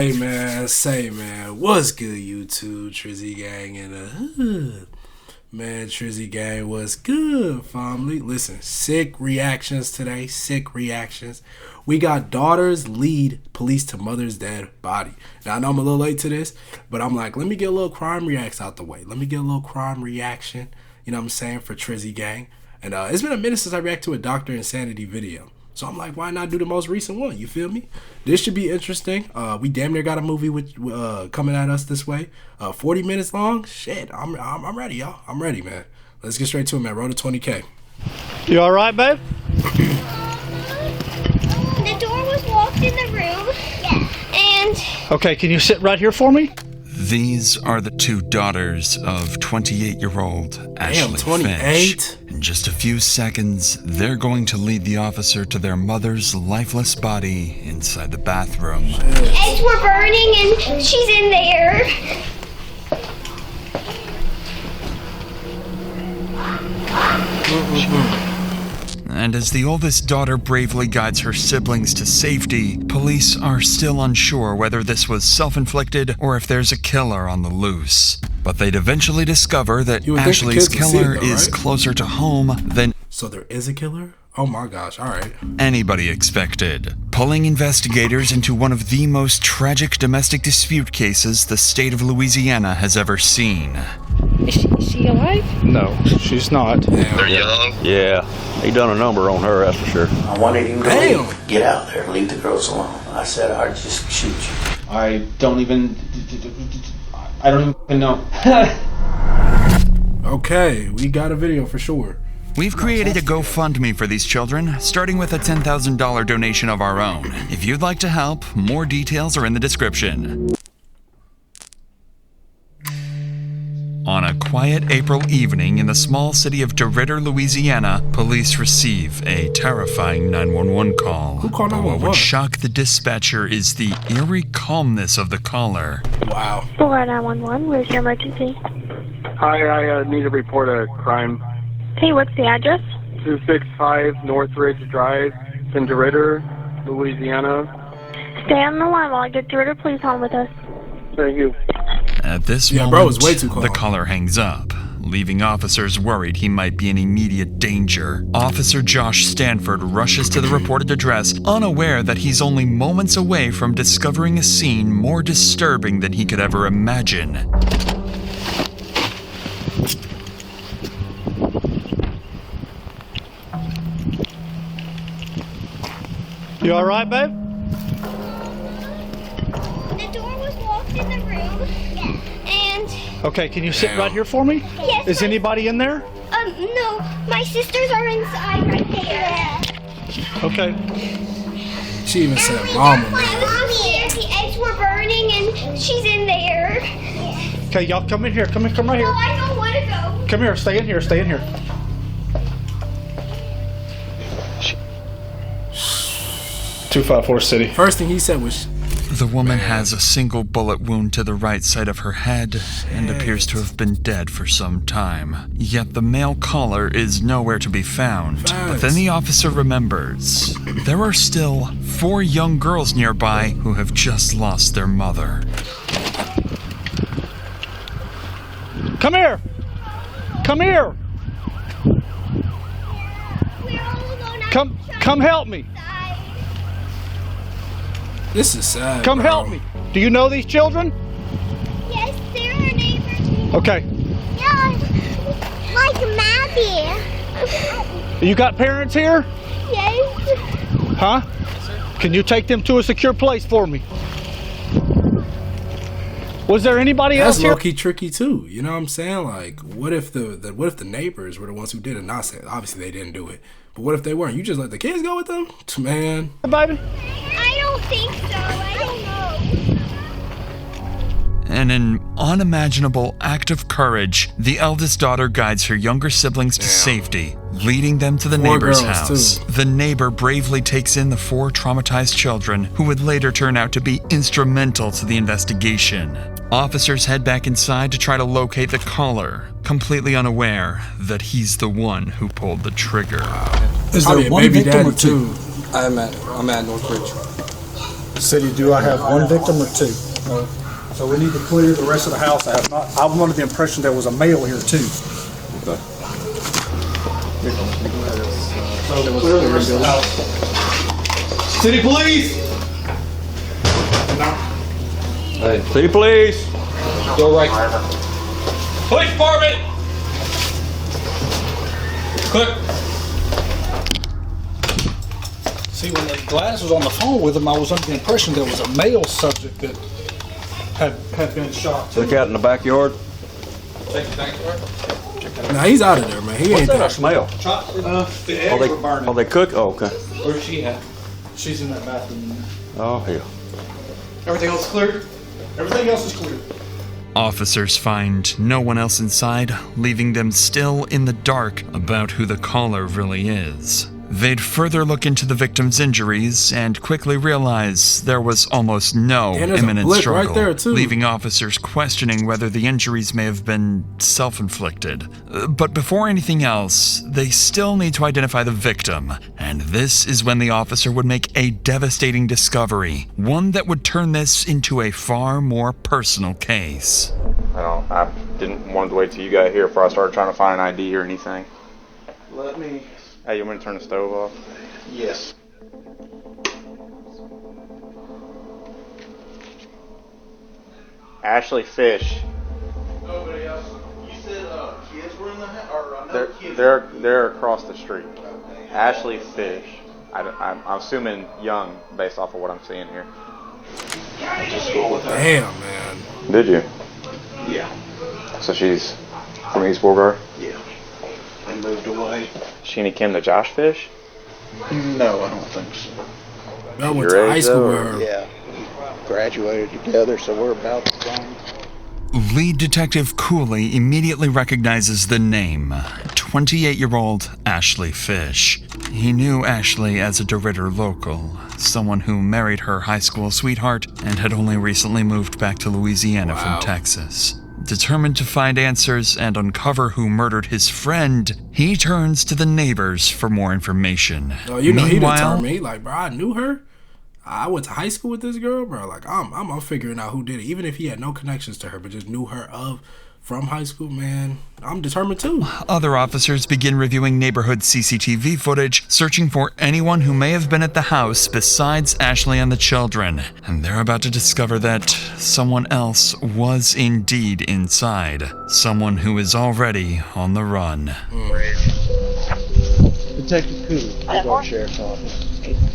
Hey man, say man, what's good YouTube? Trizzy Gang in the hood. Man, Trizzy Gang, what's good, family? Listen, sick reactions today, sick reactions. We got daughters lead police to mother's dead body. Now, I know I'm a little late to this, but I'm like, let me get a little crime reacts out the way. Let me get a little crime reaction, you know what I'm saying, for Trizzy Gang. And it's been a minute since I react to a Dr. Insanity video. So I'm like, why not do the most recent one? You feel me? This should be interesting. We damn near got a movie with coming at us this way. 40 minutes long. Shit, I'm ready, y'all. I'm ready, man. Let's get straight to it, man. Roll to 20K. You all right, babe? The door was locked in the room. Yeah. And Okay, can you sit right here for me? These are the two daughters of 28-year-old Ashley 28? Finch. In just a few seconds, they're going to lead the officer to their mother's lifeless body inside the bathroom. eggs were burning and she's in there. And as the oldest daughter bravely guides her siblings to safety, police are still unsure whether this was self-inflicted or if there's a killer on the loose. But they'd eventually discover that You would think the Ashley's kids would see it killer though, is right? closer to home than So there is a killer? Oh my gosh, all right. anybody expected, pulling investigators into one of the most tragic domestic dispute cases the state of Louisiana has ever seen. Is she alive? No, she's not. They're young. Yeah, he done a number on her, that's for sure. I wanted him to Damn. leave. Get out there, leave the girls alone. I said I'd just shoot you. I don't even know. Okay, we got a video for sure. We've created a GoFundMe for these children, starting with a $10,000 donation of our own. If you'd like to help, more details are in the description. On a quiet April evening in the small city of DeRidder, Louisiana, police receive a terrifying 911 call. Who called But what 911? would shock the dispatcher is the eerie calmness of the caller. Wow. 4911, where's your emergency? Hi, I need to report a crime. Hey, what's the address? 265 Northridge Drive, in DeRidder, Louisiana. Stay on the line while I get through to please hold with us. Thank you. At this Yeah, moment, bro, it's way too calm. the caller hangs up, leaving officers worried he might be in immediate danger. Officer Josh Stanford rushes to the reported address, unaware that he's only moments away from discovering a scene more disturbing than he could ever imagine. You all right, babe? The door was locked in the room. Yeah. And Okay, can you sit right here for me? yes. Is anybody in there? No, my sisters are inside right there. Okay. She even And said we mama, got man. mommy. The eggs were burning and she's in there. Okay, y'all come in here. Come right No, here. I don't want to go. Come here. Stay in here. Stay in here. 254 City. First thing he said was, The woman has a single bullet wound to the right side of her head and appears to have been dead for some time. Yet the male caller is nowhere to be found. But then the officer remembers there are still 4 young girls nearby who have just lost their mother. Come here. Come here. We're all alone. Come help me. this is sad. Come bro. help me. Do you know these children? Yes, they're our neighbors. Okay. Yeah, like Maddie. You got parents here? Yes. Huh? Can you take them to a secure place for me? Was there anybody That's else here? low-key tricky too. You know what I'm saying? Like, what if the neighbors were the ones who did it? Not saying obviously they didn't do it, but what if they weren't? You just let the kids go with them, man. Baby? I don't think so. I don't know. In an unimaginable act of courage, the eldest daughter guides her younger siblings to safety, leading them to the 4 neighbor's girls, house. too. The neighbor bravely takes in the 4 traumatized children, who would later turn out to be instrumental to the investigation. Officers head back inside to try to locate the caller, completely unaware that he's the one who pulled the trigger. Is Probably there a one baby victim or daddy, two? too. I'm at Northridge. City, do I have one victim or two? So we need to clear the rest of the house. I'm under the impression there was a male here too. So clear the rest of the house. City police! Hey, city police! Go right. Police department! Quick! See, when Gladys was on the phone with him, I was under the impression there was a male subject that had been shot. Look out in the backyard. Check the backyard. Nah, he's out of there, man. He What's ain't that there. I smell? The eggs were burning. Oh, they cook? Oh, okay. Where's she at? She's in that bathroom. Oh, hell. Everything else cleared? Everything else is clear. Officers find no one else inside, leaving them still in the dark about who the caller really is. They'd further look into the victim's injuries and quickly realize there was almost no And there's a imminent blip struggle, right there, too. leaving officers questioning whether the injuries may have been self-inflicted. But before anything else, they still need to identify the victim, and this is when the officer would make a devastating discovery, one that would turn this into a far more personal case. I didn't want to wait till you got here before I started trying to find an ID or anything. Let me. Hey, you want me to turn the stove off? Yes. Ashley Fish. Nobody else. You said kids were in the house, or another kid? They're across the street. Ashley Fish. I'm assuming young based off of what I'm seeing here. Damn, man. Did you? Yeah. So she's from East Beauregard? Yeah. And moved away. She any kin to Josh Fish? No, I don't think so. I went Your to age, high school though, with or- her. Yeah. Graduated together, so we're about the same. Lead Detective Cooley immediately recognizes the name, 28-year-old Ashley Fish. He knew Ashley as a DeRitter local, someone who married her high school sweetheart and had only recently moved back to Louisiana from Texas. Determined to find answers and uncover who murdered his friend, he turns to the neighbors for more information. Oh, you know, he didn't Meanwhile, tell me. Like, bro, I knew her. I went to high school with this girl, bro. Like, I'm figuring out who did it. Even if he had no connections to her, but just knew her from high school, man. I'm determined too. other officers begin reviewing neighborhood CCTV footage, searching for anyone who may have been at the house besides Ashley and the children. And they're about to discover that someone else was indeed inside. Someone who is already on the run. Detective Cooley, Beauregard Sheriff's Office.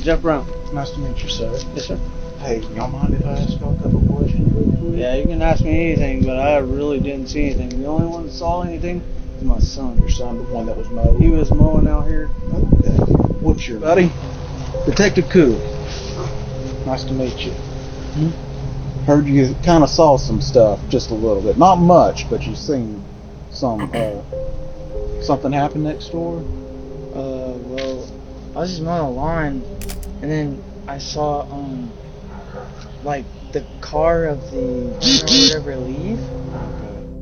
Jeff Brown. Nice to meet you, sir. Yes, sir. Hey, y'all mind if I ask y'all a couple questions real quick? Yeah, you can ask me anything, but I really didn't see anything. The only one that saw anything was my son. Your son, the one that was mowed? He was mowing out here. Okay. What's your buddy? Detective Cooley. Nice to meet you. Heard you kind of saw some stuff, just a little bit. Not much, but you seen some. Something happened next door? Well, I was just mowing a lawn, and then I saw, like, the car of the owner or whatever leave.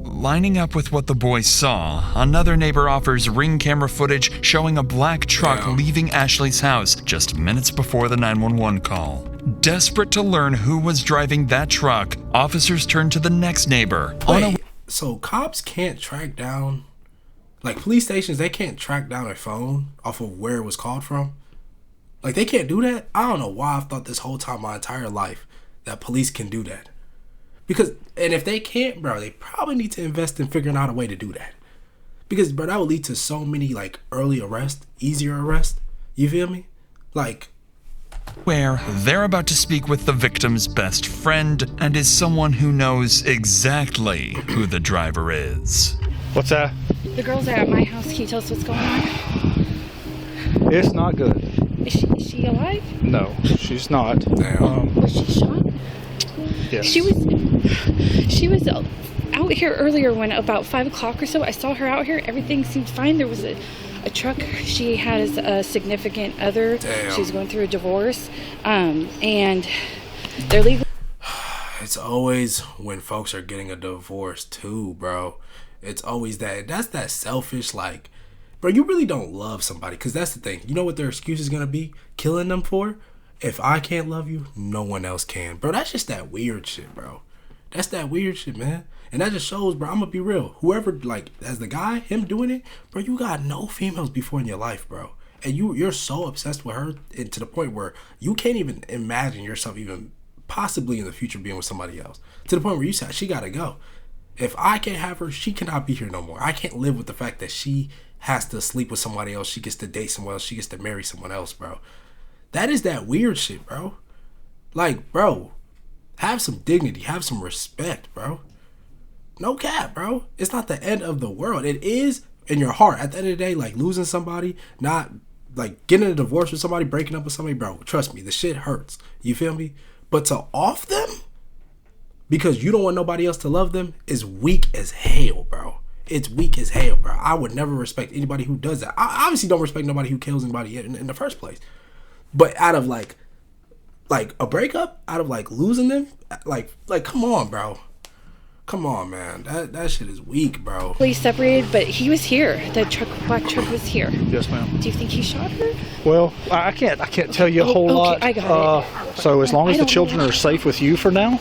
Lining up with what the boys saw, another neighbor offers ring camera footage showing a black truck leaving Ashley's house just minutes before the 911 call. Desperate to learn who was driving that truck, officers turn to the next neighbor. Wait, so cops can't track down, like police stations, they can't track down a phone off of where it was called from? Like, they can't do that? I don't know why I've thought this whole time, my entire life, that police can do that. Because, and if they can't, bro, they probably need to invest in figuring out a way to do that. Because, bro, that would lead to so many, like, early arrests, easier arrests. You feel me? Like, where they're about to speak with the victim's best friend and is someone who knows exactly who the driver is. What's that? The girls are at my house. Can you tell us what's going on? It's not good. Is she alive? No, she's not. damn. Was she shot? Yes. She was out here earlier when about 5 o'clock or so. I saw her out here. Everything seemed fine. There was a truck. She has a significant other. Damn. She was going through a divorce. And they're legal. It's always when folks are getting a divorce too, bro. It's always that's that selfish, like, bro, you really don't love somebody. Because that's the thing. You know what their excuse is going to be? Killing them for? if I can't love you, no one else can. Bro, that's just that weird shit, bro. That's that weird shit, man. And that just shows, bro, I'm gonna be real. Whoever, like, as the guy, him doing it, bro, you got no females before in your life, bro. And you're so obsessed with her, and to the point where you can't even imagine yourself even possibly in the future being with somebody else. To the point where you said, she gotta go. If I can't have her, she cannot be here no more. I can't live with the fact that she has to sleep with somebody else. She gets to date someone else. She gets to marry someone else, bro. That is that weird shit, bro. Like, bro, have some dignity. Have some respect, bro. No cap, bro. It's not the end of the world. It is in your heart. At the end of the day, like, losing somebody, not, like, getting a divorce with somebody, breaking up with somebody, bro, trust me, the shit hurts. You feel me? But to off them because you don't want nobody else to love them is weak as hell, bro. It's weak as hell, bro. I would never respect anybody who does that. I obviously don't respect nobody who kills anybody in the first place. But out of like a breakup, out of like losing them, like come on, bro. Come on, man. That shit is weak, bro. We separated, but he was here. The black truck was here. Yes, ma'am. Do you think he shot her? Well, I can't tell you a whole lot. I got it. So as long as the children are safe with you for now,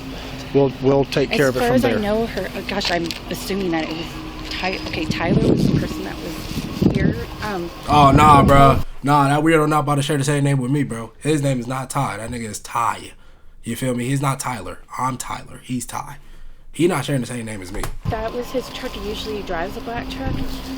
we'll take care of it from there. As far as I know, her. Gosh, I'm assuming that it was Tyler was the person that was here. Oh nah, bro. Nah, that weirdo not about to share the same name with me, bro. His name is not Ty. That nigga is Ty. You feel me? He's not Tyler. I'm Tyler. He's Ty. He not sharing the same name as me. That was his truck. He usually drives a black truck.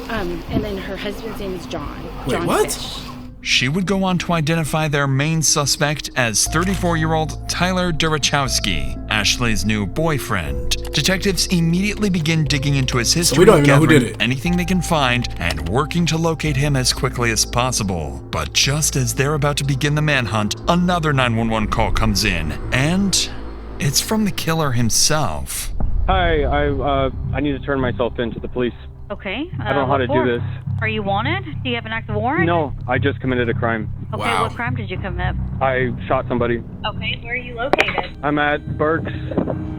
And then her husband's name is John. Wait, John what? Fish. She would go on to identify their main suspect as 34-year-old Tyler Durachowski, Ashley's new boyfriend. Detectives immediately begin digging into his history, so we don't even know who did gathering it. anything they can find, and working to locate him as quickly as possible. But just as they're about to begin the manhunt, another 911 call comes in, and it's from the killer himself. Hi, I need to turn myself in to the police. Okay. I don't know how to do this. Are you wanted? Do you have an active warrant? No, I just committed a crime. Okay, Wow. what crime did you commit? I shot somebody. Okay, where are you located? I'm at Burke's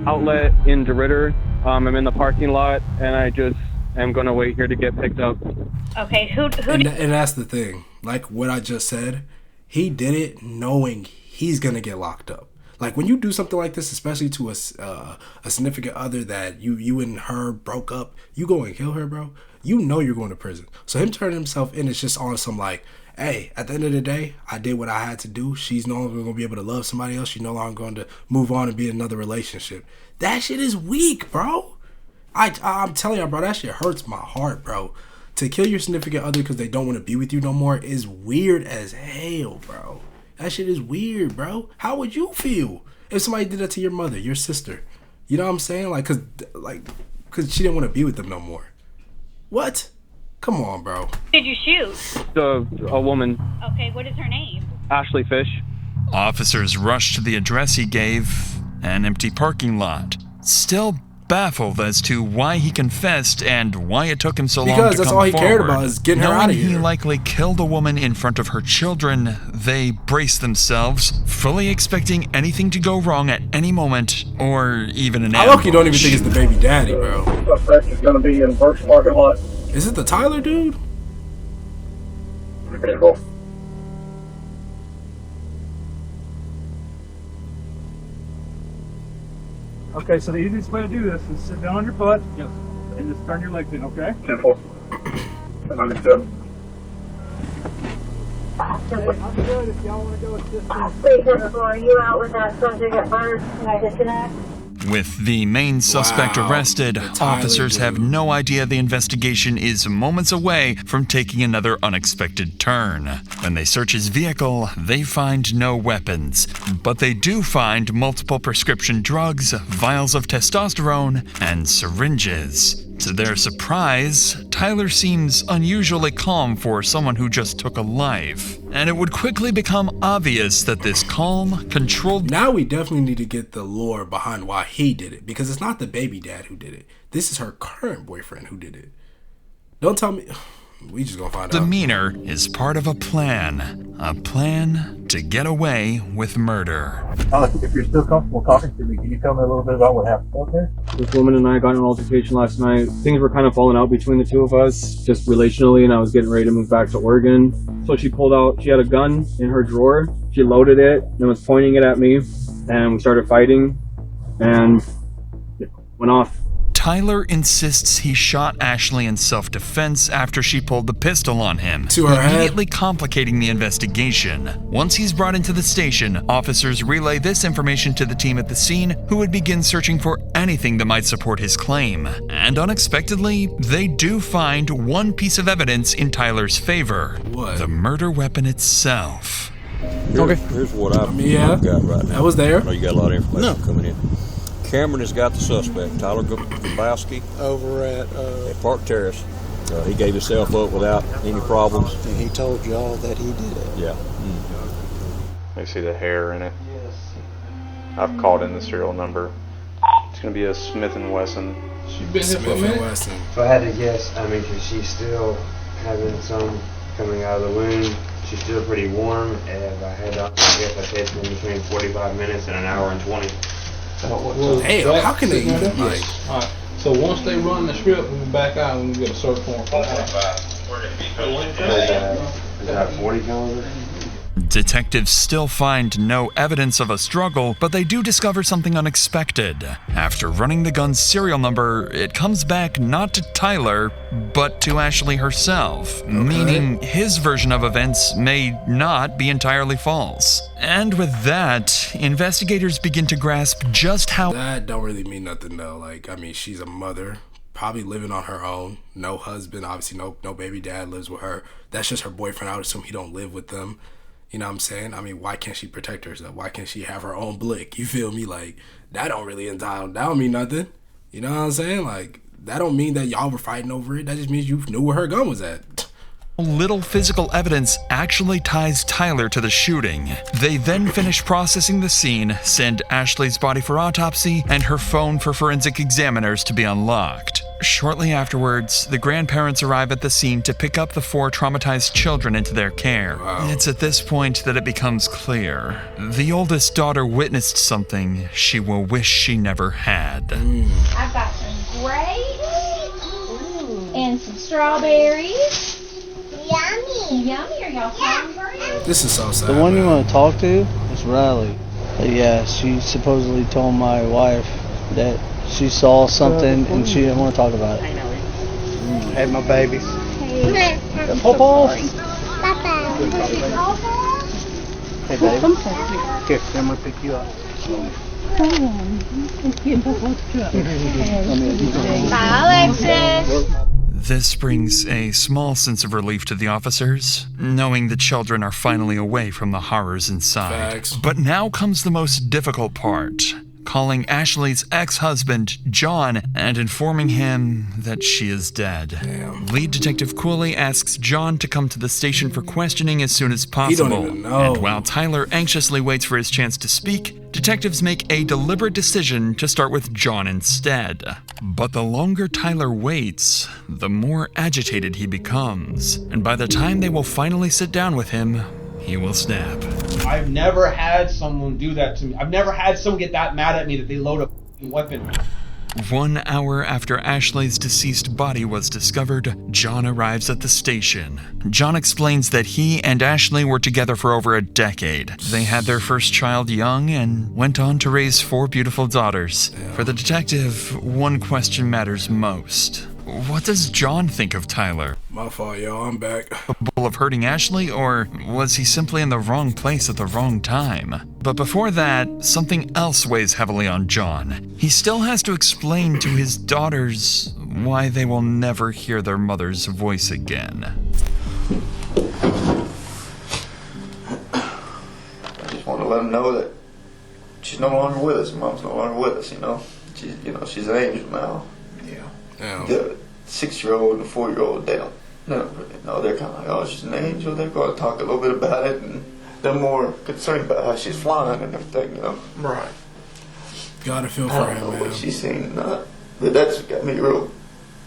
Outlet in DeRidder. I'm in the parking lot, and I just am going to wait here to get picked up. Okay, who And that's the thing. Like what I just said, he did it knowing he's going to get locked up. Like when you do something like this, especially to a significant other that you and her broke up, you go and kill her, bro. You know you're going to prison. So him turning himself in is just on some like, hey, at the end of the day, I did what I had to do. She's no longer going to be able to love somebody else. She's no longer going to move on and be in another relationship. That shit is weak, bro. I'm telling you, bro, that shit hurts my heart, bro. To kill your significant other because they don't want to be with you no more is weird as hell, bro. That shit is weird, bro. How would you feel if somebody did that to your mother, your sister? You know what I'm saying? Cause she didn't want to be with them no more. What? Come on, bro. did you shoot? A woman, Okay, what is her name? Ashley Fish. Officers rush to the address he gave, an empty parking lot. Still baffled as to why he confessed and why it took him so long to come Because that's all he cared forward. about is getting her Knowing out of he here. likely killed a woman in front of her children, they brace themselves, fully expecting anything to go wrong at any moment, or even an I low-key don't even think it's the baby daddy, bro. Suspect is going to be in Burke's parking lot. Is it the Tyler dude? Vehicle. Okay, so the easiest way to do this is sit down on your butt and just turn your legs in, okay? Simple. Understood. I'm good if y'all want to go assist me. Are you out with that subject at first? Can I disconnect? With the main suspect Wow, arrested, the Tyler officers have dude. no idea the investigation is moments away from taking another unexpected turn. When they search his vehicle, they find no weapons, but they do find multiple prescription drugs, vials of testosterone, and syringes. To their surprise, Tyler seems unusually calm for someone who just took a life, and it would quickly become obvious that this calm, controlled... Now we definitely need to get the lore behind why he did it, because it's not the baby dad who did it. This is her current boyfriend who did it. Don't tell me... We just gonna find out. Demeanor is part of a plan to get away with murder. If you're still comfortable talking to me, can you tell me a little bit about what happened out there? This woman and I got in an altercation last night. Things were kind of falling out between the two of us, just relationally, and I was getting ready to move back to Oregon. So she pulled out, she had a gun in her drawer. She loaded it and was pointing it at me, and we started fighting, and it went off. Tyler insists he shot Ashley in self-defense after she pulled the pistol on him, to her immediately complicating the investigation. Once he's brought into the station, officers relay this information to the team at the scene, who would begin searching for anything that might support his claim. And unexpectedly, they do find one piece of evidence in Tyler's favor. What? The murder weapon itself. Here's what I've got right now. That was there. I know you got a lot of information coming in. Cameron has got the suspect, Tyler Grabowski, Over at Park Terrace. He gave himself up without any problems. and he told y'all that he did it. Yeah. You see the hair in it. I've called in the serial number. It's gonna be a Smith & Wesson. She's been here for a minute. Wesson. If I had to guess, I mean, 'cause she's still having some coming out of the wound. She's still pretty warm, and if I had to guess, I'd say it's been between 45 minutes and an hour and 20. Damn, how can they even, like... Alright, so once they run the strip, we'll back out and we'll get a search warrant. Is that 40 caliber? Detectives still find no evidence of a struggle, but they do discover something unexpected. After running the gun's serial number, it comes back not to Tyler, but to Ashley herself, meaning his version of events may not be entirely false. And with that, investigators begin to grasp just how— That don't really mean nothing though. Like, I mean, she's a mother, probably living on her own, no husband, obviously no baby dad lives with her. That's just her boyfriend. I would assume he don't live with them. You know what I'm saying? I mean, why can't she protect herself? Why can't she have her own blick? You feel me? Like, that don't really entitle, that don't mean nothing. You know what I'm saying? Like, that don't mean that y'all were fighting over it. That just means you knew where her gun was at. little physical evidence actually ties Tyler to the shooting. They then finish processing the scene, send Ashley's body for autopsy, and her phone for forensic examiners to be unlocked. Shortly afterwards, the grandparents arrive at the scene to pick up the 4 traumatized children into their care. Wow. It's at this point that it becomes clear. The oldest daughter witnessed something she will wish she never had. I've got some grapes and some strawberries. Yummy. Yummy. Are y'all hungry? This is so sad. The one man. you want to talk to is Riley. Yeah, she supposedly told my wife that she saw something and she didn't want to talk about it. I know it. Hey, my babies. Hey. Pop off. Papa. Hey, baby. Here, I'm going to pick you up. Bye, Alexis. This brings a small sense of relief to the officers, knowing the children are finally away from the horrors inside. Facts. But now comes the most difficult part. Calling Ashley's ex-husband, John, and informing him that she is dead. Damn. Lead Detective Cooley asks John to come to the station for questioning as soon as possible. He don't even know. And while Tyler anxiously waits for his chance to speak, detectives make a deliberate decision to start with John instead. But the longer Tyler waits, the more agitated he becomes. And by the time they will finally sit down with him, he will snap. I've never had someone do that to me. I've never had someone get that mad at me that they load a f***ing weapon. 1 hour after Ashley's deceased body was discovered, John arrives at the station. John explains that he and Ashley were together for over a decade. They had their first child young and went on to raise 4 beautiful daughters. For the detective, one question matters most. What does John think of Tyler? My fault, y'all. I'm back. Capable of hurting Ashley, or was he simply in the wrong place at the wrong time? But before that, something else weighs heavily on John. He still has to explain to his daughters why they will never hear their mother's voice again. I just want to let them know that she's no longer with us. Mom's no longer with us, you know. She's an angel now. Yeah. The 6-year-old and the 4-year-old, they don't really know. They're kind of like, oh, she's an angel. They're going to talk a little bit about it, and they're more concerned about how she's flying and everything, you know. Right. Gotta feel I for don't him, know man. what she's seen, but that's got me real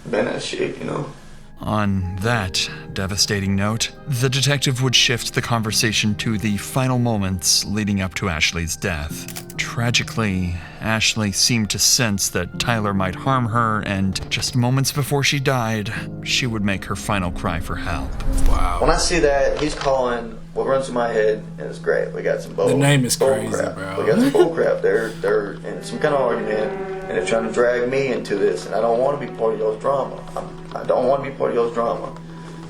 bent out of shape, you know. On that devastating note, the detective would shift the conversation to the final moments leading up to Ashley's death. Tragically, Ashley seemed to sense that Tyler might harm her, and just moments before she died, she would make her final cry for help. Wow. When I see that, he's calling, what runs through my head, and it's great. We got some bull. The name is bull crazy, crap. bro. We got some bull crap. They're in some kind of argument, and they're trying to drag me into this, and I don't want to be part of y'all's drama. I don't want to be part of y'all's drama.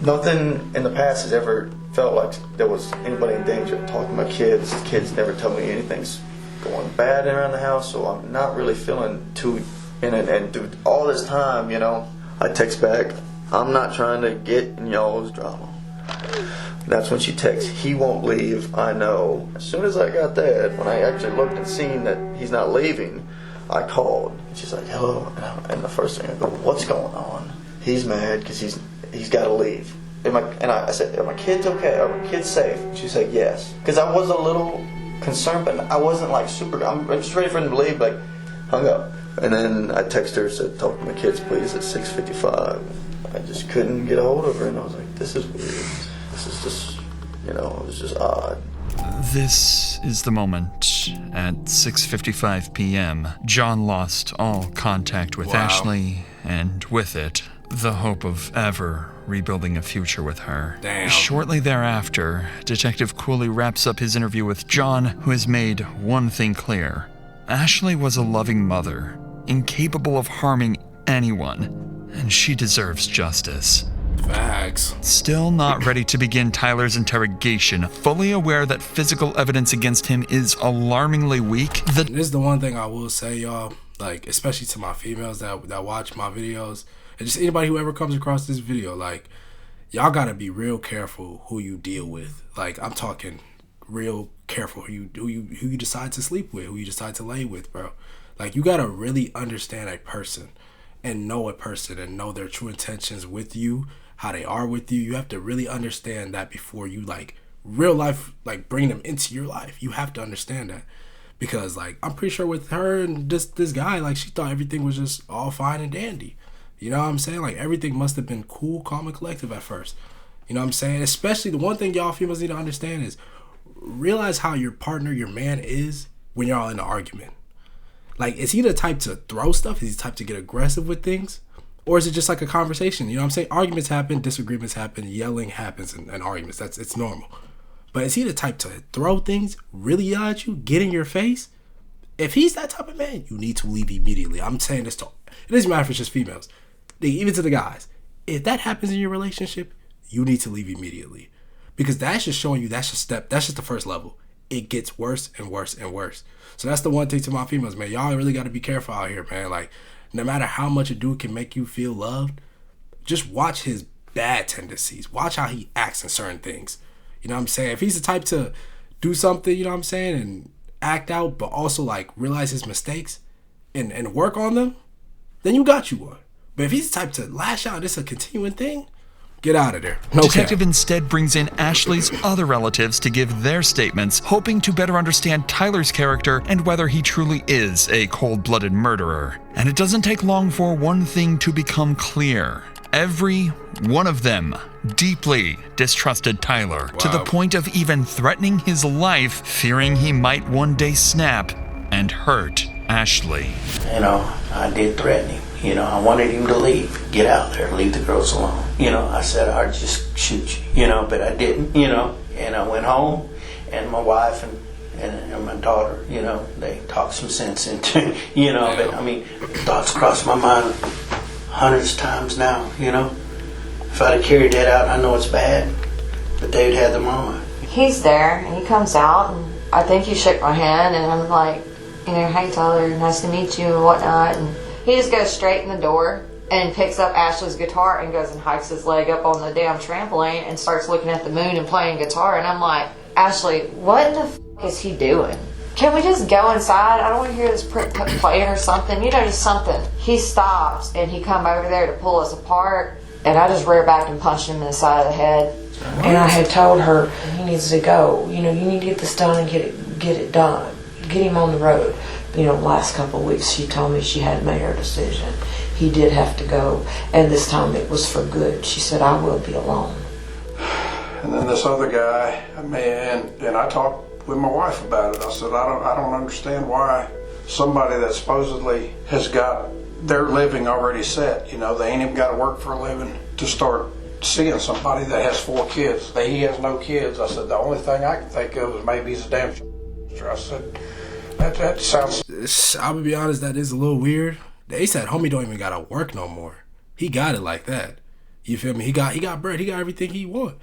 Nothing in the past has ever felt like there was anybody in danger. Talking to my kids, kids never tell me anything's going bad around the house, so I'm not really feeling too in it. And through all this time, you know, I text back, I'm not trying to get in y'all's drama. That's when she texts, he won't leave, I know. As soon as I got that, when I actually looked and seen that he's not leaving, I called. She's like, hello. And the first thing I go, what's going on? He's mad because he's got to leave. I said, are my kids okay? Are my kids safe? She said, yes. Because I was a little concerned, but I wasn't like super. I'm just ready for him to leave, like hung up. And then I texted her, said, talk to my kids, please, at 6:55. I just couldn't get a hold of her, and I was like, this is weird. This is just, you know, it was just odd. This is the moment. At 6:55 p.m., John lost all contact with Ashley, and with it, the hope of ever rebuilding a future with her. Damn. Shortly thereafter, Detective Cooley wraps up his interview with John, who has made one thing clear. Ashley was a loving mother, incapable of harming anyone, and she deserves justice. Facts. Still not ready to begin Tyler's interrogation, fully aware that physical evidence against him is alarmingly weak. This is the one thing I will say, y'all, like, especially to my females that watch my videos, and just anybody who ever comes across this video, like, y'all gotta be real careful who you deal with. Like, I'm talking real careful who you decide to sleep with, who you decide to lay with, bro. Like, you gotta really understand a person and know a person and know their true intentions with you, how they are with you. You have to really understand that before you, like, real life, like, bring them into your life. You have to understand that. Because, like, I'm pretty sure with her and this guy, like, she thought everything was just all fine and dandy. You know what I'm saying? Like, everything must have been cool, calm, and collective at first. You know what I'm saying? Especially the one thing y'all females need to understand is realize how your partner, your man is when y'all in an argument. Like, is he the type to throw stuff? Is he the type to get aggressive with things? Or is it just like a conversation? You know what I'm saying? Arguments happen, disagreements happen, yelling happens in arguments. It's normal. But is he the type to throw things, really yell at you, get in your face? If he's that type of man, you need to leave immediately. I'm saying this to, it doesn't matter if it's just females. Even to the guys. If that happens in your relationship, you need to leave immediately. Because that's just showing you that's just the first level. It gets worse and worse and worse. So that's the one thing to my females, man. Y'all really got to be careful out here, man. Like, no matter how much a dude can make you feel loved, just watch his bad tendencies. Watch how he acts in certain things. You know what I'm saying? If he's the type to do something, you know what I'm saying, and act out, but also, like, realize his mistakes and work on them, then you got you one. But if he's the type to lash out, this is a continuing thing, get out of there. No Detective instead brings in Ashley's other relatives to give their statements, hoping to better understand Tyler's character and whether he truly is a cold-blooded murderer. And it doesn't take long for one thing to become clear. Every one of them deeply distrusted Tyler, to the point of even threatening his life, fearing he might one day snap and hurt Ashley. You know, I did threaten him. You know, I wanted him to leave, get out there, leave the girls alone. You know, I said I'd just shoot you, you know, but I didn't, you know. And I went home, and my wife and my daughter, you know, they talked some sense into, you know. But, I mean, thoughts crossed my mind hundreds of times now, you know. If I'd have carried that out, I know it's bad, but they'd had the mama. He's there, and he comes out, and I think he shook my hand, and I'm like, you know, hey, Tyler, nice to meet you, and whatnot, and he just goes straight in the door and picks up Ashley's guitar and goes and hikes his leg up on the damn trampoline and starts looking at the moon and playing guitar. And I'm like, Ashley, what in the f*** is he doing? Can we just go inside? I don't want to hear this prick playing or something. You know, just something. He stops and he come over there to pull us apart. And I just rear back and punched him in the side of the head. And I had told her he needs to go. You know, you need to get this done and get it done. Get him on the road. last couple of weeks she told me she hadn't made her decision. He did have to go, and this time it was for good. She said, I will be alone. And then this other guy, and I talked with my wife about it. I said, I don't understand why somebody that supposedly has got their living already set, they ain't even got to work for a living, to start seeing somebody that has 4 kids. He has no kids. I said, the only thing I can think of is maybe he's a damn I said, that sounds... I'm gonna be honest, that is a little weird. They said homie don't even gotta work no more. He got it like that. You feel me? He got bread. He got everything he want.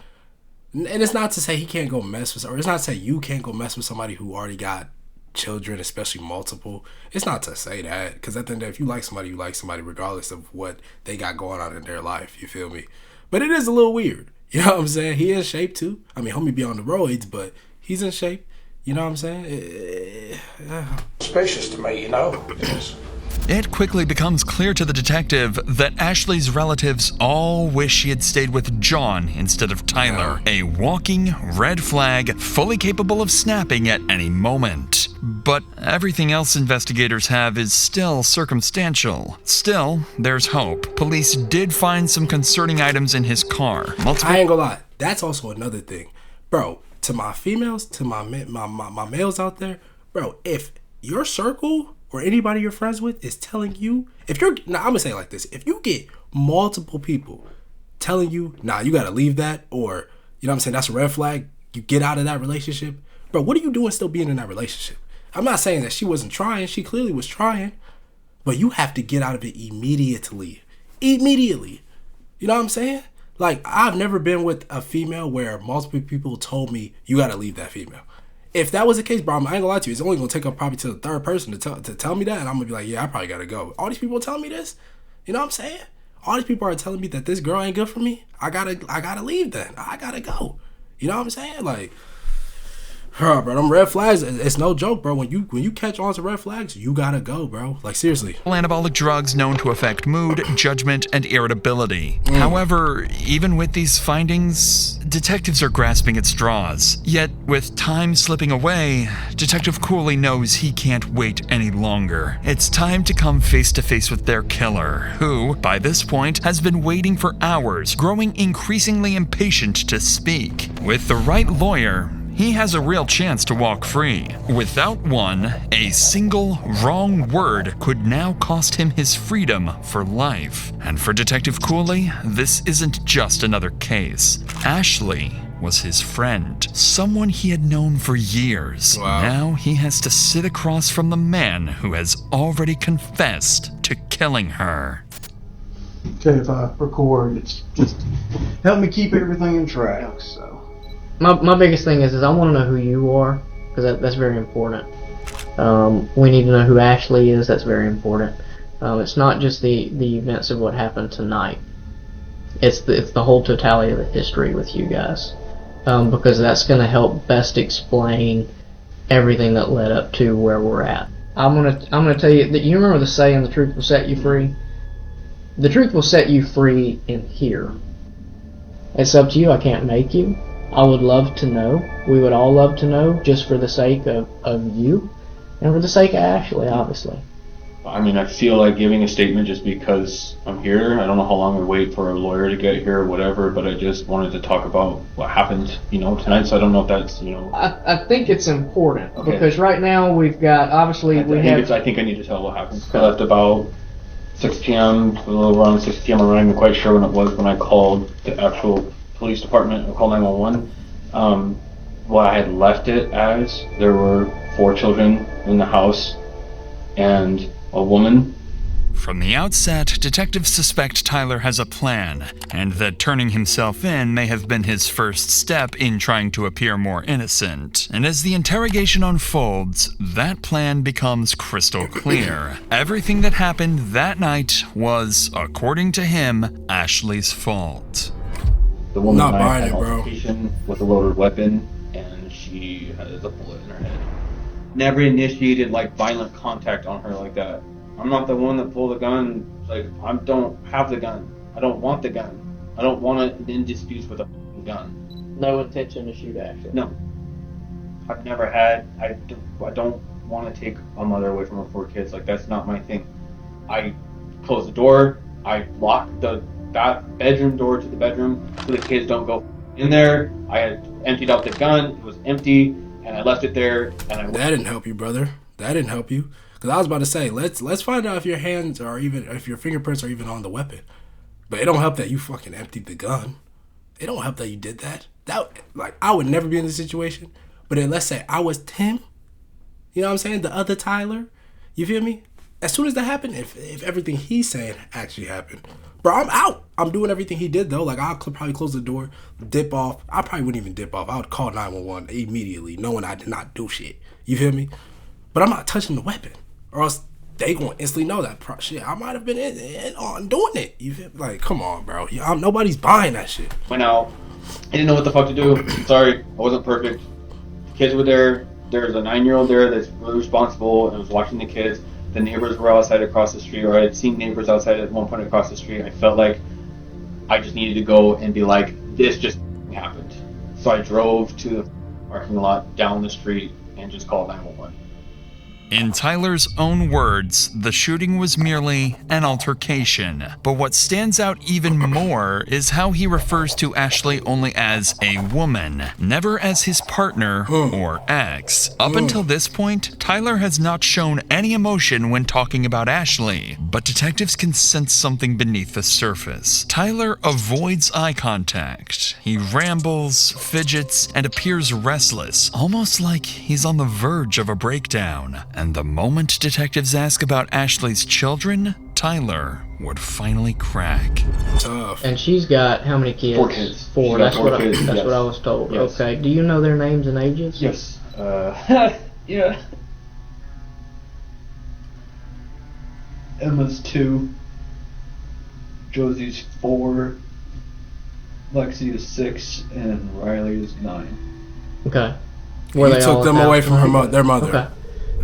And it's not to say he can't go mess with, or it's not to say you can't go mess with somebody who already got children, especially multiple. It's not to say that, because at the end of the day, if you like somebody, you like somebody regardless of what they got going on in their life. You feel me? But it is a little weird. You know what I'm saying? He in shape too. I mean, homie be on the roids, but he's in shape. You know what I'm saying? Suspicious to me, It quickly becomes clear to the detective that Ashley's relatives all wish she had stayed with John instead of Tyler, a walking red flag fully capable of snapping at any moment. But everything else investigators have is still circumstantial. Still, there's hope. Police did find some concerning items in his car. I ain't gonna lie, that's also another thing. Bro, to my females, to my males out there, bro, if your circle or anybody you're friends with is telling you, I'm gonna say it like this, if you get multiple people telling you, nah, you gotta leave that, or, you know what I'm saying, that's a red flag, you get out of that relationship, bro, what are you doing still being in that relationship? I'm not saying that she wasn't trying, she clearly was trying, but you have to get out of it immediately. Immediately. You know what I'm saying? Like, I've never been with a female where multiple people told me, you gotta leave that female. If that was the case, bro, I ain't gonna lie to you, it's only gonna take up probably to the third person to tell me that, and I'm gonna be like, yeah, I probably gotta go. All these people telling me this, you know what I'm saying? All these people are telling me that this girl ain't good for me. I gotta leave then. I gotta go. You know what I'm saying? Like, bro, them red flags, it's no joke, bro. When you catch on to red flags, you gotta go, bro. Like, seriously. Anabolic drugs known to affect mood, judgment, and irritability. However, even with these findings, detectives are grasping at straws. Yet, with time slipping away, Detective Cooley knows he can't wait any longer. It's time to come face to face with their killer, who, by this point, has been waiting for hours, growing increasingly impatient to speak. With the right lawyer, he has a real chance to walk free. Without one, a single wrong word could now cost him his freedom for life. And for Detective Cooley, this isn't just another case. Ashley was his friend, someone he had known for years. Wow. Now he has to sit across from the man who has already confessed to killing her. Okay, if I record, it's just help me keep everything in track, so. My biggest thing is I want to know who you are, because that's very important. We need to know who Ashley is. That's very important. It's not just the events of what happened tonight. It's the whole totality of the history with you guys, because that's going to help best explain everything that led up to where we're at. I'm gonna tell you that, you remember the saying, "The truth will set you free." The truth will set you free in here. It's up to you. I can't make you. I would love to know. We would all love to know, just for the sake of you, and for the sake of Ashley, obviously. I mean, I feel like giving a statement just because I'm here. I don't know how long we wait for a lawyer to get here or whatever, but I just wanted to talk about what happened, tonight, so I don't know if that's, I think it's important, because right now we've got, obviously, I think I need to tell what happened. I left about 6 p.m., a little around 6 p.m. I'm not even quite sure when it was when I called the actual police department, or called 911. What I had left it as, there were 4 children in the house and a woman. From the outset, detectives suspect Tyler has a plan, and that turning himself in may have been his first step in trying to appear more innocent. And as the interrogation unfolds, that plan becomes crystal clear. Everything that happened that night was, according to him, Ashley's fault. The woman and I had an altercation with a loaded weapon, and she has a bullet in her head. Never initiated violent contact on her like that. I'm not the one that pulled the gun. I don't have the gun. I don't want the gun. I don't want to in disputes with a gun. No intention to shoot Ashley. No. I've never had. I don't want to take a mother away from her 4 kids. Like, that's not my thing. I close the door. I lock that bedroom door to the bedroom so the kids don't go in there. I had emptied out the gun. It was empty, and I left it there. And that didn't help you, brother. That didn't help you. Because I was about to say, let's find out if your hands are even, if your fingerprints are even on the weapon. But it don't help that you fucking emptied the gun. It don't help that you did that. Like, I would never be in this situation. But then let's say I was Tim. You know what I'm saying? The other Tyler. You feel me? As soon as that happened, if everything he's saying actually happened, bro, I'm out. I'm doing everything he did, though. Like, I'll probably close the door, dip off. I probably wouldn't even dip off. I would call 911 immediately, knowing I did not do shit. You feel me? But I'm not touching the weapon, or else they gonna instantly know that shit. I might have been in on doing it. You feel me? Like, come on, bro. Nobody's buying that shit. Went out. I didn't know what the fuck to do. Sorry, I wasn't perfect. The kids were there. There's a 9-year-old there that's really responsible and was watching the kids. The neighbors were outside across the street, or I had seen neighbors outside at one point across the street. I felt like I just needed to go and be like, this just happened. So I drove to the parking lot down the street and just called 911. In Tyler's own words, the shooting was merely an altercation. But what stands out even more is how he refers to Ashley only as a woman, never as his partner or ex. Up until this point, Tyler has not shown any emotion when talking about Ashley, but detectives can sense something beneath the surface. Tyler avoids eye contact. He rambles, fidgets, and appears restless, almost like he's on the verge of a breakdown. And the moment detectives ask about Ashley's children, Tyler would finally crack. Tough. And she's got how many kids? 4 kids. 4. That's what I was told. Yes. Okay. Do you know their names and ages? Yes. Yeah. Emma's 2. Josie's 4. Lexi is 6, and Riley is 9. Okay. You took them away from their mother. Okay.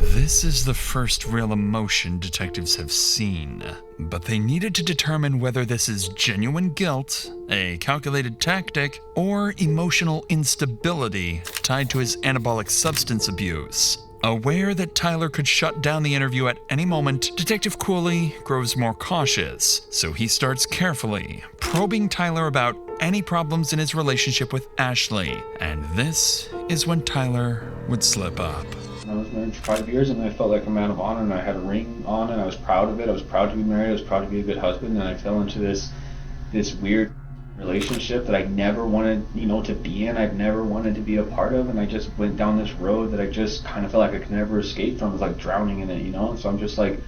This is the first real emotion detectives have seen, but they needed to determine whether this is genuine guilt, a calculated tactic, or emotional instability tied to his anabolic substance abuse. Aware that Tyler could shut down the interview at any moment, Detective Cooley grows more cautious, so he starts carefully probing Tyler about any problems in his relationship with Ashley, and this is when Tyler would slip up. I was married for 5 years, and I felt like a man of honor, and I had a ring on, and I was proud of it. I was proud to be married. I was proud to be a good husband, and I fell into this weird relationship that I never wanted, to be in. I've never wanted to be a part of, and I just went down this road that I just kind of felt like I could never escape from. It was like drowning in it, So I'm just like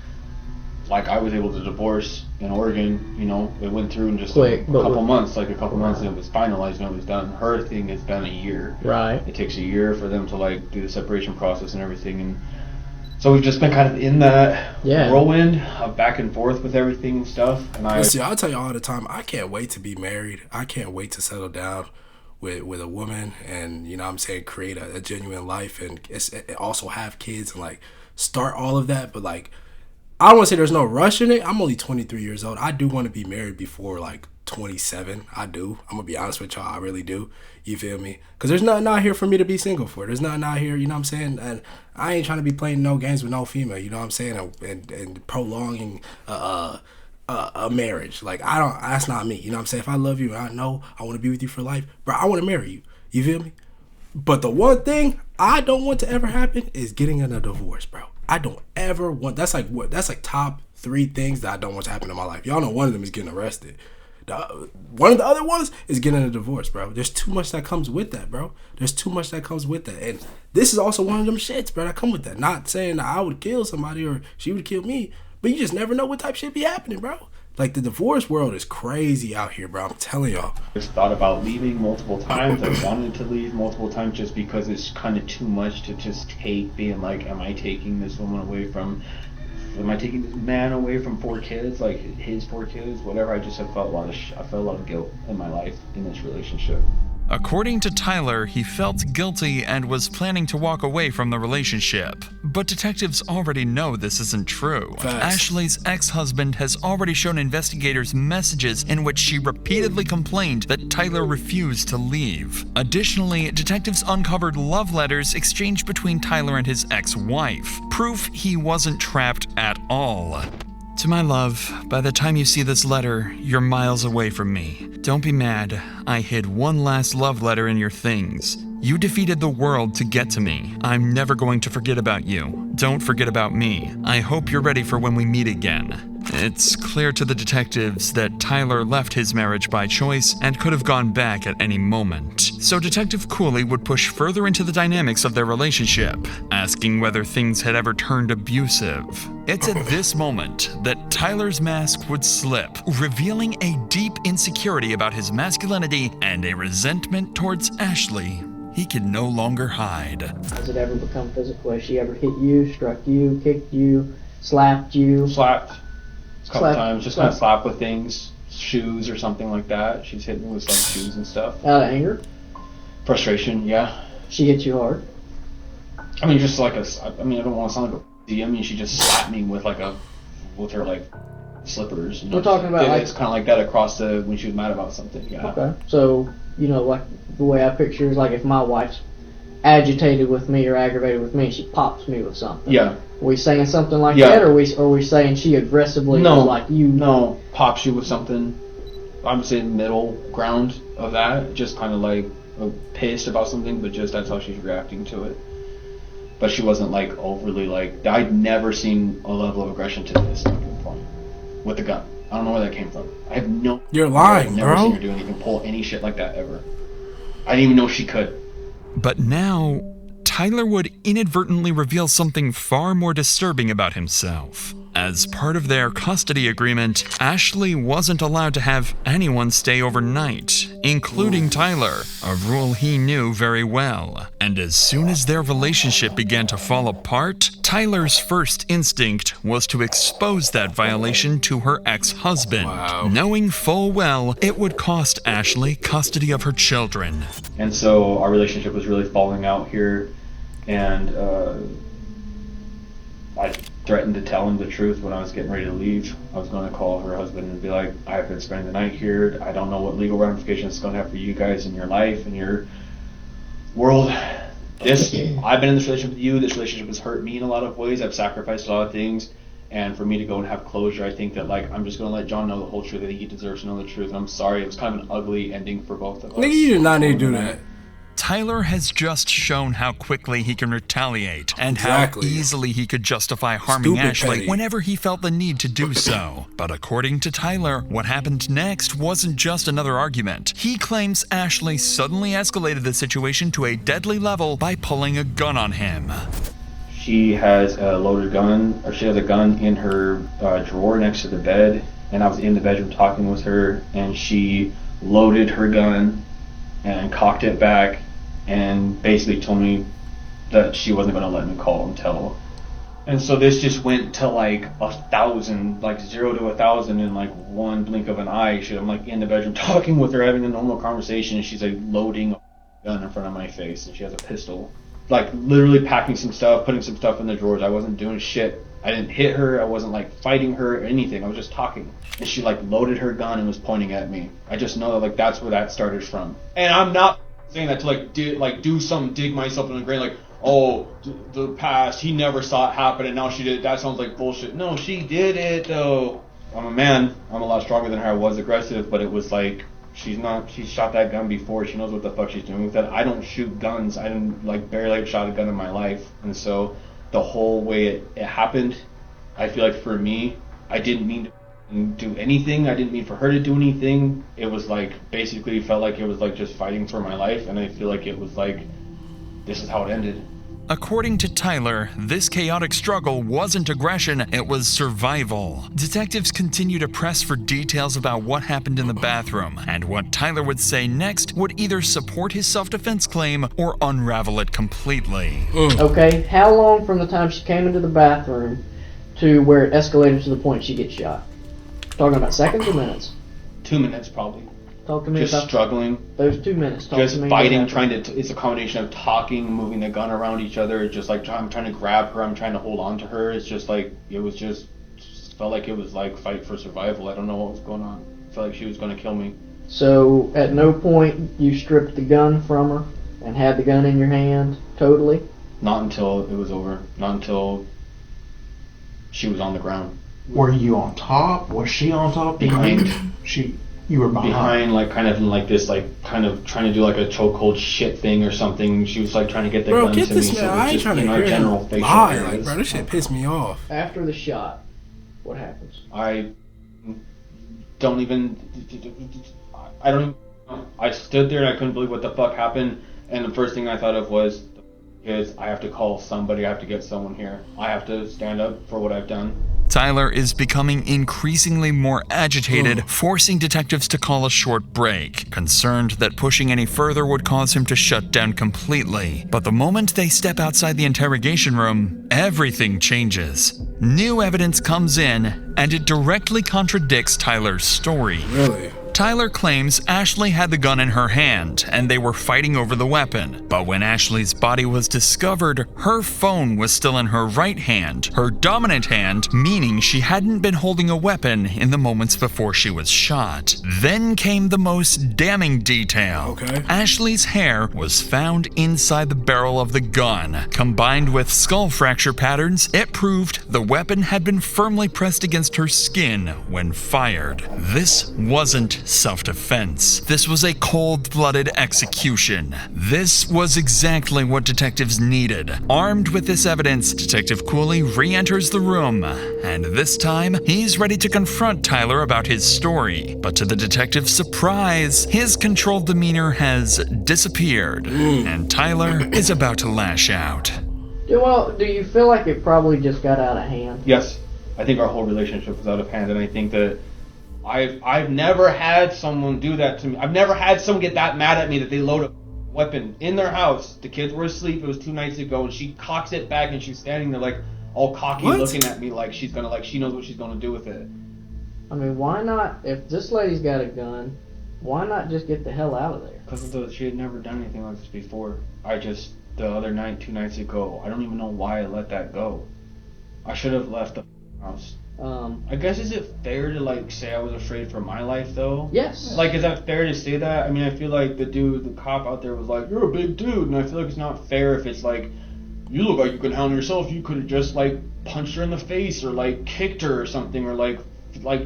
I was able to divorce in Oregon, it went through in just a couple months, and it was finalized and it was done. Her thing has been a year. Right. It takes a year for them to do the separation process and everything, and so we've just been kind of in that whirlwind of back and forth with everything and stuff. And I'll tell you all the time, I can't wait to be married. I can't wait to settle down with a woman and, create a genuine life and also have kids and start all of that. But I don't want to say there's no rush in it. I'm only 23 years old. I do want to be married before 27. I do. I'm going to be honest with y'all. I really do. You feel me? Because there's nothing out here for me to be single for. There's nothing out here, And I ain't trying to be playing no games with no female, and prolonging a marriage. That's not me. If I love you and I know I want to be with you for life, bro, I want to marry you. You feel me? But the one thing I don't want to ever happen is getting in a divorce, bro. I don't ever want. That's top 3 things that I don't want to happen in my life. Y'all know one of them is getting arrested. One of the other ones is getting a divorce, bro. There's too much that comes with that, bro. There's too much that comes with that. And this is also one of them shits, bro, that come with that. Not saying that I would kill somebody or she would kill me, but you just never know what type of shit be happening, bro. The divorce world is crazy out here, bro. I'm telling y'all. I just thought about leaving multiple times. I wanted to leave multiple times just because it's kind of too much to just take, being am I taking this woman away from... Am I taking this man away from 4 kids, his 4 kids, whatever? I just have felt a lot of guilt in my life in this relationship. According to Tyler, he felt guilty and was planning to walk away from the relationship. But detectives already know this isn't true. Facts. Ashley's ex-husband has already shown investigators messages in which she repeatedly complained that Tyler refused to leave. Additionally, detectives uncovered love letters exchanged between Tyler and his ex-wife, proof he wasn't trapped at all. To my love, by the time you see this letter, you're miles away from me. Don't be mad. I hid one last love letter in your things. You defeated the world to get to me. I'm never going to forget about you. Don't forget about me. I hope you're ready for when we meet again. It's clear to the detectives that Tyler left his marriage by choice and could have gone back at any moment. So Detective Cooley would push further into the dynamics of their relationship, asking whether things had ever turned abusive. It's at this moment that Tyler's mask would slip, revealing a deep insecurity about his masculinity and a resentment towards Ashley he could no longer hide. Has it ever become physical? Has she ever hit you, struck you, kicked you, slapped you? Slapped. A couple times, just kind of slap with things, shoes or something like that. She's hit me with like shoes and stuff. Out of anger? Frustration, yeah. She hit you hard? I mean, just like I don't want to sound like a I mean, she just slapped me with her like slippers. We're talking about it's kind of like that across when she was mad about something, yeah. Okay. So, like the way I picture is like if my wife's agitated with me or aggravated with me, she pops me with something. Yeah. Are we saying something like that, or are we saying she aggressively like you? No, pops you with something. I would say middle ground of that, just kind of like pissed about something, but just that's how she's reacting to it. But she wasn't like overly like. I'd never seen a level of aggression to this point with the gun. I don't know where that came from. I have no. You're lying, I've never bro. seen her do anything, pull any shit like that ever. I didn't even know she could. But now, Tyler would inadvertently reveal something far more disturbing about himself. As part of their custody agreement, Ashley wasn't allowed to have anyone stay overnight, including Tyler, a rule he knew very well. And as soon as their relationship began to fall apart, Tyler's first instinct was to expose that violation to her ex-husband, knowing full well it would cost Ashley custody of her children. And so our relationship was really falling out here, and I threatened to tell him the truth when I was getting ready to leave. I was going to call her husband and be like, I've been spending the night here. I don't know what legal ramifications it's going to have for you guys in your life and your world. I've been in this relationship with you. This relationship has hurt me in a lot of ways. I've sacrificed a lot of things. And for me to go and have closure, I think that I'm just going to let John know the whole truth. I think he deserves to know the truth. And I'm sorry. It was kind of an ugly ending for both of us. Nigga, you did not need to do that. Tyler has just shown how quickly he can retaliate and how easily he could justify harming Ashley whenever he felt the need to do so. But according to Tyler, what happened next wasn't just another argument. He claims Ashley suddenly escalated the situation to a deadly level by pulling a gun on him. She has a loaded gun, or she has a gun in her drawer next to the bed, and I was in the bedroom talking with her, and she loaded her gun and cocked it back and basically told me that she wasn't going to let me call and tell. And so this just went to 1,000, 0 to 1,000 in one blink of an eye. I'm in the bedroom talking with her, having a normal conversation, and she's loading a gun in front of my face, and she has a pistol. Literally packing some stuff, putting some stuff in the drawers. I wasn't doing shit. I didn't hit her. I wasn't fighting her or anything. I was just talking. And she loaded her gun and was pointing at me. I just know that that's where that started from. And I'm not saying that to do something, dig myself in the grave, oh, the past, he never saw it happen and now she did it. That sounds like bullshit. No, she did it though. I'm a man. I'm a lot stronger than her. I was aggressive, but it was she's shot that gun before. She knows what the fuck she's doing with it. I don't shoot guns. I didn't barely shot a gun in my life. And so the whole way it happened, I feel for me, I didn't mean to do anything. I didn't mean for her to do anything. It was basically felt like it was just fighting for my life, and I feel it was this is how it ended. According to Tyler, this chaotic struggle wasn't aggression, it was survival. Detectives continue to press for details about what happened in the bathroom, and what Tyler would say next would either support his self-defense claim or unravel it completely. Okay, how long from the time she came into the bathroom to where it escalated to the point she gets shot? Talking about seconds or minutes? 2 minutes probably. Talk to me just about struggling. those 2 minutes. Talk Just to me fighting, about trying to. It's a combination of talking, moving the gun around each other. Just like I'm trying to grab her, I'm trying to hold on to her. It's just like it was just felt like it was like fight for survival. I don't know what was going on. I felt like she was going to kill me. So at no point you stripped the gun from her and had the gun in your hand totally? Not until it was over. Not until she was on the ground. Were you on top? Was she on top? Behind. You were behind. Like kind of like this, like kind of trying to do like a chokehold shit thing or something. She was like trying to get the Bro, gun get to this me. man. So it I was ain't just trying to in our hear general him facial lie. areas. Like, bro, this shit pissed me off. After the shot, what happens? I don't even. I stood there and I couldn't believe what the fuck happened. And the first thing I thought of was, I have to call somebody. I have to get someone here. I have to stand up for what I've done. Tyler is becoming increasingly more agitated, forcing detectives to call a short break, concerned that pushing any further would cause him to shut down completely. But the moment they step outside the interrogation room, everything changes. New evidence comes in, and it directly contradicts Tyler's story. Really? Tyler claims Ashley had the gun in her hand and they were fighting over the weapon. But when Ashley's body was discovered, her phone was still in her right hand, her dominant hand, meaning she hadn't been holding a weapon in the moments before she was shot. Then came the most damning detail. Ashley's hair was found inside the barrel of the gun. Combined with skull fracture patterns, it proved the weapon had been firmly pressed against her skin when fired. This wasn't self-defense. This was a cold-blooded execution. This was exactly what detectives needed. Armed with this evidence, Detective Cooley re-enters the room, and this time, he's ready to confront Tyler about his story. But to the detective's surprise, his controlled demeanor has disappeared, and Tyler is about to lash out. Well, do you feel like it probably just got out of hand? Yes, I think our whole relationship was out of hand, and I think that I've never had someone do that to me. I've never had someone get that mad at me that they load a weapon in their house. The kids were asleep. It was 2 nights ago, and she cocks it back, and she's standing there like all cocky, looking at me like she's gonna she knows what she's gonna do with it. I mean, why not? If this lady's got a gun, why not just get the hell out of there? Because she had never done anything like this before. The other night, 2 nights ago, I don't even know why I let that go. I should have left the house. I guess, is it fair to like say I was afraid for my life though? Yes. Like, is that fair to say that? I mean, I feel like the cop out there was like, "You're a big dude," and I feel like it's not fair if it's like, "You look like you can handle yourself. You could have just like punched her in the face or like kicked her or something or like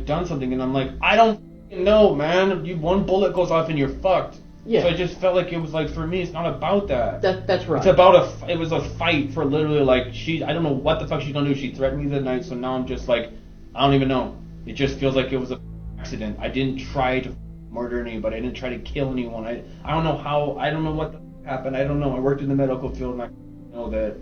done something." And I'm like, I don't know, man. One bullet goes off and you're fucked. Yeah. So I just felt like it was like, for me, it's not about that. That's right. It's about it was a fight for literally like I don't know what the fuck she's gonna do. She threatened me the night, so now I'm just like, I don't even know. It just feels like it was an accident. I didn't try to murder anybody. I didn't try to kill anyone. I don't know how. I don't know what happened. I don't know. I worked in the medical field and I know that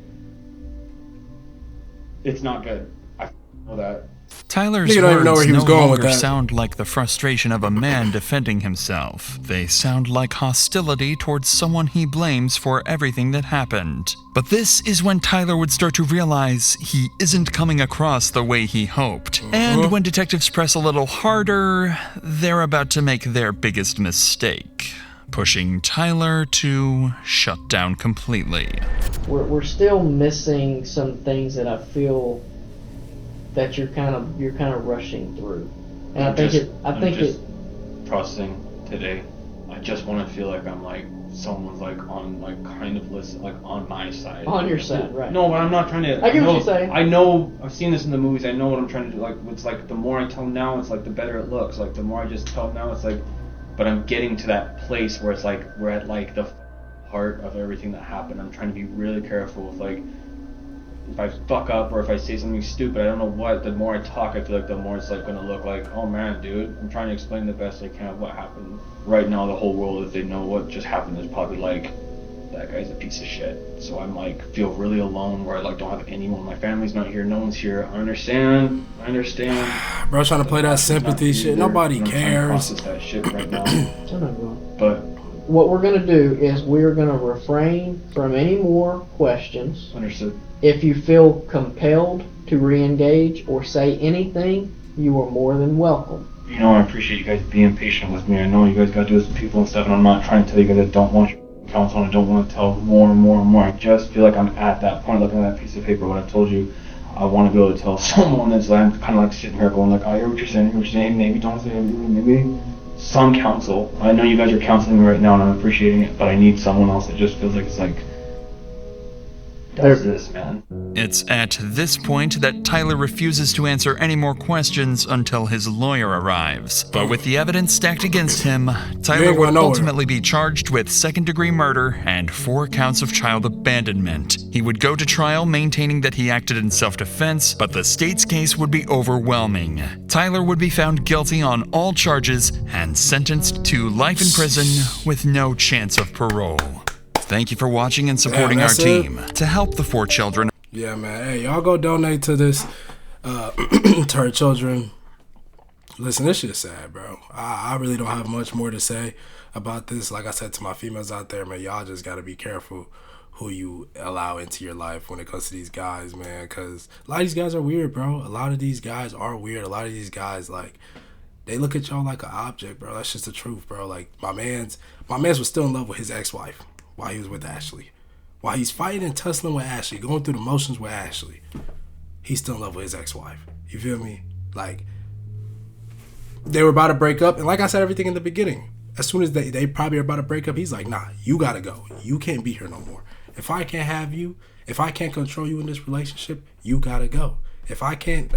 it's not good. I know that. Tyler's You don't even know where words he was no going with longer that. sound like the frustration of a man defending himself. They sound like hostility towards someone he blames for everything that happened. But this is when Tyler would start to realize he isn't coming across the way he hoped. And when detectives press a little harder, they're about to make their biggest mistake, pushing Tyler to shut down completely. We're still missing some things that I feel that you're kind of rushing through, and I think it processing today. I just want to feel like I'm like someone's like on like kind of listen like on my side. On your side, right? No, but I'm not trying to. I get what you're saying. I know I've seen this in the movies. I know what I'm trying to do. Like it's like the more I tell now, it's like the better it looks. Like the more I just tell now, it's like. But I'm getting to that place where it's like we're at like the heart of everything that happened. I'm trying to be really careful with like. If I fuck up or if I say something stupid, I don't know what, the more I talk, I feel like the more it's like going to look like, oh man, dude, I'm trying to explain the best I can of what happened. Right now, the whole world, if they know what just happened, is probably like, that guy's a piece of shit. So I'm like, feel really alone where I like don't have anyone. My family's not here, no one's here. I understand. Bro, trying to play that sympathy shit. Nobody I'm trying to cares. process that shit right now. But what we're going to do is we're going to refrain from any more questions. Understood. If you feel compelled to re-engage or say anything, you are more than welcome. You know, I appreciate you guys being patient with me. I know you guys got to do this with people and stuff, and I'm not trying to tell you guys I don't want your counsel and I don't want to tell more and more and more. I just feel like I'm at that point, looking at that piece of paper, what I told you. I want to be able to tell someone that's I'm kind of like sitting here going like, I hear what you're saying, maybe don't say anything, maybe some counsel. I know you guys are counseling me right now and I'm appreciating it, but I need someone else that just feels like it's like, does this, man. It's at this point that Tyler refuses to answer any more questions until his lawyer arrives. But with the evidence stacked against him, Tyler would ultimately be charged with second-degree murder and 4 counts of child abandonment. He would go to trial maintaining that he acted in self-defense, but the state's case would be overwhelming. Tyler would be found guilty on all charges and sentenced to life in prison with no chance of parole. Thank you for watching and supporting our team. To help the 4 children. Yeah, man. Hey, y'all go donate to this, to her children. Listen, this shit's sad, bro. I really don't have much more to say about this. Like I said to my females out there, man, y'all just got to be careful who you allow into your life when it comes to these guys, man. Because a lot of these guys are weird, bro. A lot of these guys are weird. A lot of these guys, like, they look at y'all like an object, bro. That's just the truth, bro. Like, my man's was still in love with his ex-wife while he was with Ashley. While he's fighting and tussling with Ashley, going through the motions with Ashley, he's still in love with his ex-wife. You feel me? Like, they were about to break up, and like I said everything in the beginning, as soon as they probably are about to break up, he's like, nah, you gotta go. You can't be here no more. If I can't have you, if I can't control you in this relationship, you gotta go. If I can't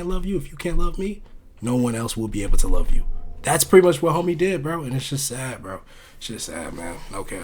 love you, if you can't love me, no one else will be able to love you. That's pretty much what homie did, bro, and it's just sad, bro. It's just sad, man. Okay.